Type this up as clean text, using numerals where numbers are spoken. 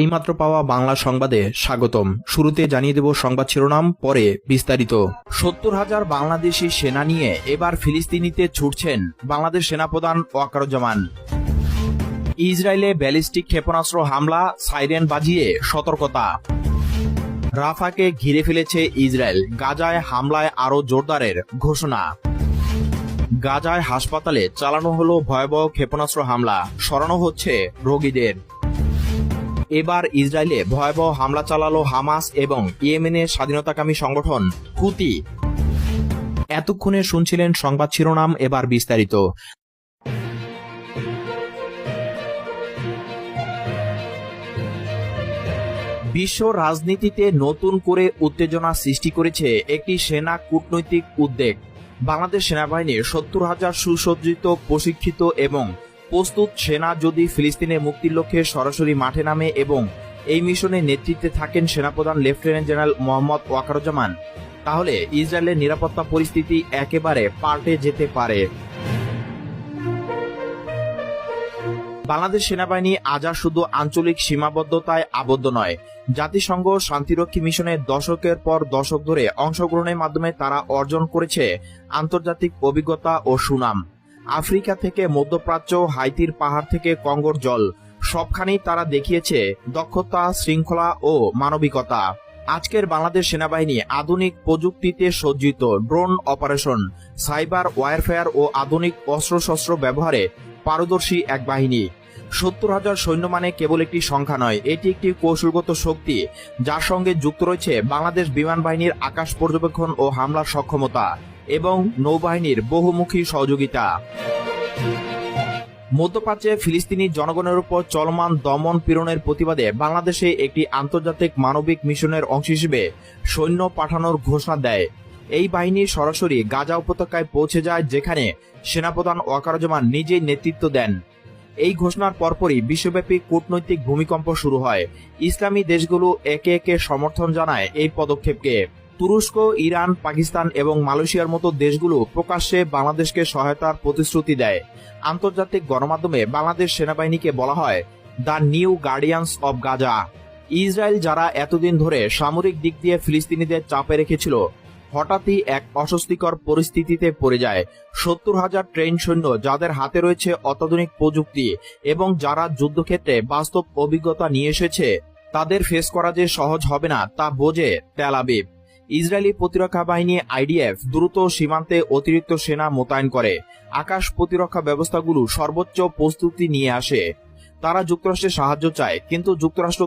এইমাত্র পাওয়া বাংলা সংবাদে স্বাগতম। শুরুতে জানিয়ে দেব সংবাদ শিরোনাম, পরে বিস্তারিত। ৭০,০০০ বাংলাদেশি সেনা নিয়ে এবার ফিলিস্তিনিতে ছুটছেন বাংলাদেশ সেনাপ্রধান ওয়াকারুজ্জামান। ইসরায়েলে ব্যালিস্টিক ক্ষেপণাস্ত্র হামলা, সাইরেন বাজিয়ে সতর্কতা। রাফাকে ঘিরে ফেলেছে ইসরায়েল, গাজায় হামলায় আরও জোরদারের ঘোষণা। গাজায় হাসপাতালে চালানো হলো ভয়াবহ ক্ষেপণাস্ত্র হামলা, সরানো হচ্ছে রোগীদের। এবার ইসরায়েলে ভয়াবহ হামলা চালালো হামাস এবং ইয়েমেনের স্বাধীনতাকামী সংগঠন হুতি। এতক্ষণে শুনছিলেন সংবাদ শিরোনাম, এবার বিস্তারিত। বিশ্ব রাজনীতিতে নতুন করে উত্তেজনা সৃষ্টি করেছে একটি সেনা কূটনৈতিক উদ্বেগ। বাংলাদেশ সেনাবাহিনীর ৭০,০০০ সুসজ্জিত, প্রশিক্ষিত এবং প্রস্তুত সেনা যদি ফিলিস্তিনের মুক্তির লক্ষ্যে সরাসরি মাঠে নামে এবং এই মিশনে নেতৃত্বে থাকেন সেনাপ্রধান লেফটেন্যান্ট জেনারেল মোহাম্মদ ওয়াকারুজ্জামান, তাহলে ইসরায়েলের নিরাপত্তা পরিস্থিতি একেবারে পাল্টে যেতে পারে। বাংলাদেশ সেনাবাহিনী আজ আর শুধু আঞ্চলিক সীমাবদ্ধতায় আবদ্ধ নয়। জাতিসংঘ শান্তিরক্ষী মিশনে দশকের পর দশক ধরে অংশগ্রহণের মাধ্যমে তারা অর্জন করেছে আন্তর্জাতিক অভিজ্ঞতা ও সুনাম। আফ্রিকা থেকে মধ্যপ্রাচ্য, হাইতির পাহাড় থেকে কঙ্গোর জল, সবখানেই তারা দেখিয়েছে দক্ষতা, শৃঙ্খলা ও মানবিকতা। আজকের বাংলাদেশ সেনাবাহিনী আধুনিক প্রযুক্তিতে সজ্জিত, ড্রোন অপারেশন, সাইবার ওয়ারফেয়ার ও আধুনিক অস্ত্রশস্ত্র ব্যবহারে পারদর্শী এক বাহিনী। ৭০,০০০ সৈন্য মানে কেবল একটি সংখ্যা নয়, এটি একটি কৌশলগত শক্তি, যার সঙ্গে যুক্ত রয়েছে বাংলাদেশ বিমান বাহিনীর আকাশ পর্যবেক্ষণ ও হামলার সক্ষমতা এবং নৌবাহিনীর বহুমুখী সহযোগিতা। মধ্যপ্রাচ্যে ফিলিস্তিনি জনগণের উপর চলমান দমন পীড়নের প্রতিবাদে বাংলাদেশে একটি আন্তর্জাতিক মানবিক মিশনের অংশ হিসেবে সৈন্য পাঠানোর ঘোষণা দেয়। এই বাহিনী সরাসরি গাজা উপত্যকায় পৌঁছে যায়, যেখানে সেনাপ্রধান ওয়াকারুজ্জামান নিজেই নেতৃত্ব দেন। এই ঘোষণার পরপরই বিশ্বব্যাপী কূটনৈতিক ভূমিকম্প শুরু হয়। ইসলামী দেশগুলো একে একে সমর্থন জানায় এই পদক্ষেপকে। তুরস্ক, ইরান, পাকিস্তান এবং মালয়েশিয়ার মতো দেশগুলো প্রকাশ্যে বাংলাদেশকে সহায়তার প্রতিশ্রুতি দেয়। আন্তর্জাতিক গণমাধ্যমে বাংলাদেশ সেনাবাহিনীকে বলা হয় the new guardians of Gaza. Israel, যারা এতদিন ধরে সামরিক দিক দিয়ে ফিলিস্তিনিদের চাপে রেখেছিল, হঠাৎই এক অস্বস্তিকর পরিস্থিতিতে পড়ে যায়। ৭০,০০০ ট্রেন সৈন্য, যাদের হাতে রয়েছে অত্যাধুনিক প্রযুক্তি এবং যারা যুদ্ধক্ষেত্রে বাস্তব অভিজ্ঞতা নিয়ে এসেছে, তাদের ফেস করা যে সহজ হবে না তা বোঝে তেল আবিব। ইসরায়েলি প্রতিরক্ষা বাহিনী আইডিএফ দ্রুত সীমান্তে অতিরিক্ত সেনা মোতায়েন করে আকাশ প্রতিরক্ষা ব্যবস্থাগুলো সর্বোচ্চ প্রস্তুতি নিয়ে আসে। তারা যুক্তরাষ্ট্রের সাহায্য চায়, কিন্তু যুক্তরাষ্ট্র